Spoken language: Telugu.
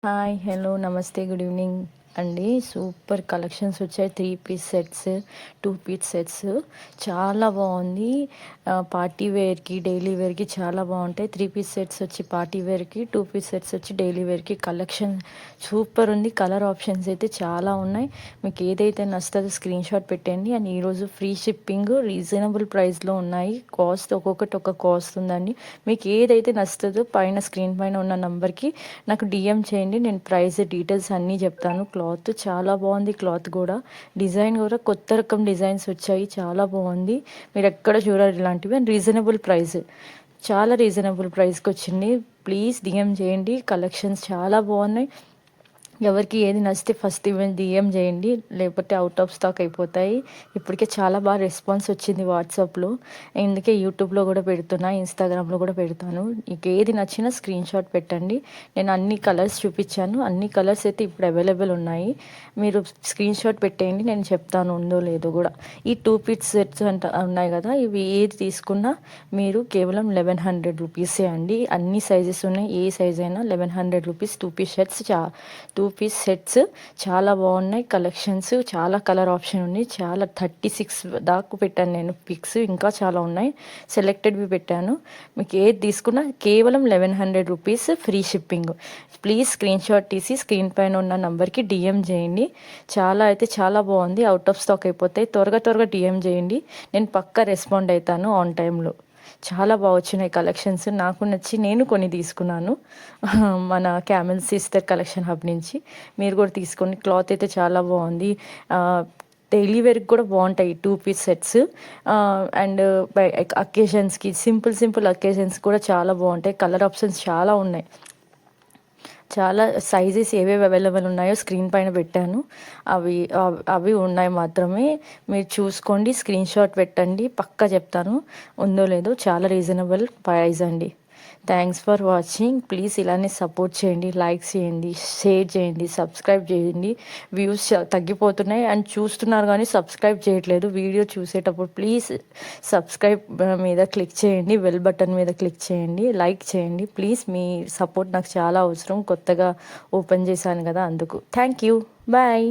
హాయ్ హలో నమస్తే గుడ్ ఈవినింగ్ అండి. సూపర్ కలెక్షన్స్ వచ్చాయి. 3 పీస్ సెట్స్, 2 పీస్ సెట్స్ చాలా బాగుంది. పార్టీ వేర్కి డైలీ వేర్కి చాలా బాగుంటాయి. 3 పీస్ సెట్స్ వచ్చి పార్టీ వేర్కి, 2 పీస్ సెట్స్ వచ్చి డైలీ వేర్కి. కలెక్షన్ సూపర్ ఉంది. కలర్ ఆప్షన్స్ అయితే చాలా ఉన్నాయి. మీకు ఏదైతే నచ్చుతుందో స్క్రీన్ షాట్ పెట్టండి. అండ్ ఈరోజు ఫ్రీ షిప్పింగ్ రీజనబుల్ ప్రైస్లో ఉన్నాయి. కాస్ట్ ఒక్కొక్కటి ఒక కాస్ట్ ఉందండి. మీకు ఏదైతే నచ్చుతుందో పైన స్క్రీన్ పైన ఉన్న నంబర్కి నాకు డిఎం చేయండి. నేను ప్రైస్ డీటెయిల్స్ అన్నీ చెప్తాను. క్లాత్ చాలా బాగుంది. క్లాత్ కూడా డిజైన్ కూడా కొత్త రకం డిజైన్స్ వచ్చాయి. చాలా బాగుంది. మీరు ఎక్కడ చూడాలి ఇలాంటివి. అండ్ రీజనబుల్ ప్రైస్, చాలా రీజనబుల్ ప్రైస్కి వచ్చింది. ప్లీజ్ డిఎం చేయండి. కలెక్షన్స్ చాలా బాగున్నాయి. ఎవరికి ఏది నచ్చితే ఫస్ట్ ఈవెంట్ డిఎం చేయండి, లేకపోతే అవుట్ ఆఫ్ స్టాక్ అయిపోతాయి. ఇప్పటికే చాలా బాగా రెస్పాన్స్ వచ్చింది వాట్సాప్లో. అందుకే యూట్యూబ్లో కూడా పెడుతున్నా, ఇన్స్టాగ్రామ్లో కూడా పెడతాను. మీకు ఏది నచ్చినా స్క్రీన్ షాట్ పెట్టండి. నేను అన్ని కలర్స్ చూపించాను. అన్ని కలర్స్ అయితే ఇప్పుడు అవైలబుల్ ఉన్నాయి. మీరు స్క్రీన్ షాట్ పెట్టేయండి, నేను చెప్తాను ఉందో లేదో కూడా. ఈ 2 పీస్ సెట్స్ ఉన్నాయి కదా, ఇవి ఏది తీసుకున్నా మీరు కేవలం 1100 రూపీసే అండి. అన్ని సైజెస్ ఉన్నాయి. ఏ సైజ్ అయినా 1100 rupees. 2 piece sets 2 piece sets చాలా బాగున్నాయి. కలెక్షన్స్ చాలా కలర్ ఆప్షన్ ఉంది. చాలా 36 దాకా పెట్టాను నేను పిక్స్. ఇంకా చాలా ఉన్నాయి. సెలెక్టెడ్వి పెట్టాను. మీకు ఏది తీసుకున్నా కేవలం 1100 rupees free shipping. Please screen shot తీసి స్క్రీన్ పైన ఉన్న నంబర్కి డిఎం చేయండి. చాలా అయితే చాలా బాగుంది. అవుట్ ఆఫ్ స్టాక్ అయిపోతాయి. త్వరగా డిఎం చేయండి. నేను పక్కా రెస్పాండ్ అవుతాను ఆన్ టైంలో. చాలా బాగా వచ్చినాయి కలెక్షన్స్. నాకు నచ్చి నేను కొన్ని తీసుకున్నాను మన క్యామెల్ సిస్టర్ కలెక్షన్ హబ్ నుంచి. మీరు కూడా తీసుకోండి. క్లాత్ అయితే చాలా బాగుంది. డైలీ వేర్కి కూడా బాగుంటాయి 2 పీస్ సెట్స్. అండ్ అకేషన్స్కి సింపుల్ అకేషన్స్ కూడా చాలా బాగుంటాయి. కలర్ ఆప్షన్స్ చాలా ఉన్నాయి. చాలా సైజెస్ ఏవేవి అవైలబుల్ ఉన్నాయో స్క్రీన్ పైన పెట్టాను. అవి అవి ఉన్నాయి మాత్రమే. మీరు చూసుకోండి, స్క్రీన్ షాట్ పెట్టండి. పక్కా చెప్తాను ఉందో లేదో. చాలా రీజనబుల్ ప్రైస్ అండి. Thanks for watching. ప్లీజ్ ఇలానే సపోర్ట్ చేయండి, లైక్ చేయండి, షేర్ చేయండి, సబ్స్క్రైబ్ చేయండి. వ్యూస్ తగ్గిపోతున్నాయి అండ్ చూస్తున్నారు కానీ సబ్స్క్రైబ్ చేయట్లేదు. వీడియో చూసేటప్పుడు ప్లీజ్ సబ్స్క్రైబ్ మీద క్లిక్ చేయండి, బెల్ బటన్ మీద క్లిక్ చేయండి, లైక్ చేయండి. ప్లీజ్ మీ సపోర్ట్ నాకు చాలా అవసరం. కొత్తగా ఓపెన్ చేశాను కదా అందుకు. Thank you. బాయ్.